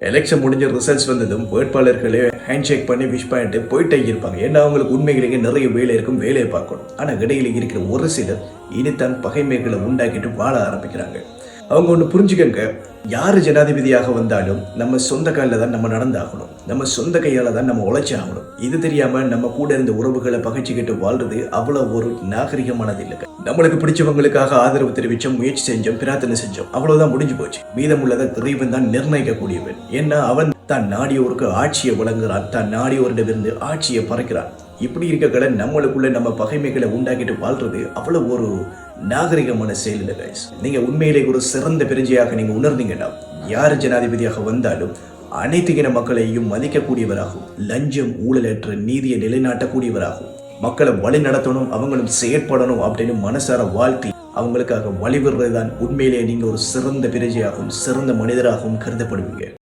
Election முடிஞ்ச results வந்ததும் வேட்பாளர்களே hand shake பண்ணி விஷ் பண்ணிட்டு போயிட்டே இருப்பாங்க. ஏன்னா அவங்களுக்கு உண்மையிலேயே நிறைய வேலை இருக்கும், வேலையை பார்க்கணும். ஆனால் இடையில இருக்கிற ஒரு சிலர் இனித்தான் பகைமைகளை உண்டாக்கிட்டு வாழ ஆரம்பிக்கிறாங்க. அவங்க ஒன்று புரிஞ்சுக்கங்க, யார் ஜனாதிபதியாக வந்தாலும் நம்ம சொந்த கையில் தான் நம்ம நடந்தாகணும், நம்ம சொந்த கையால் தான் நம்ம உழைச்சி ஆகணும். இது தெரியாமல் நம்ம கூட இருந்த உறவுகளை பகைச்சிக்கிட்டு வாழ்றது அவ்வளோ ஒரு நாகரிகமானது இல்லைங்க. நம்மளுக்கு பிடிச்சவங்களுக்காக ஆதரவு தெரிவிச்சோம், முயற்சி செஞ்சோம், பிரார்த்தனை செஞ்சோம், அவ்வளவுதான் முடிஞ்சு போச்சு. மீதமுள்ளதை இறைவன் தான் நிர்ணயிக்கக்கூடியவன். ஏன்னா அவன் தான் நாடியோருக்கு ஆட்சியை வழங்குறான், தான் நாடியோரிடமிருந்து ஆட்சியை பறைக்கிறான். இப்படி இருக்கக்கூட நம்மளுக்குள்ள நம்ம பகைமைகளை உண்டாக்கிட்டு வாழ்றது அவ்வளவு ஒரு நாகரிகமான செயல் இல்லை கைஸ். நீங்க உண்மையிலே ஒரு சிறந்த பிரஜையாக நீங்க உணர்ந்தீங்கன்னா யார் ஜனாதிபதியாக வந்தாலும் அனைத்து இன மக்களையும் மதிக்கக்கூடியவராகும், லஞ்சம் ஊழலற்ற நீதியை நிலைநாட்டக்கூடியவராகும், மக்களை வழி நடத்தணும், அவங்களும் செயற்படணும் அப்படின்னு மனசார வாழ்த்தி அவங்களுக்காக வழிவிடுறதுதான் உண்மையிலேயே நீங்க ஒரு சிறந்த பிரஜையாகவும் சிறந்த மனிதராகவும் கருதப்படுவீங்க.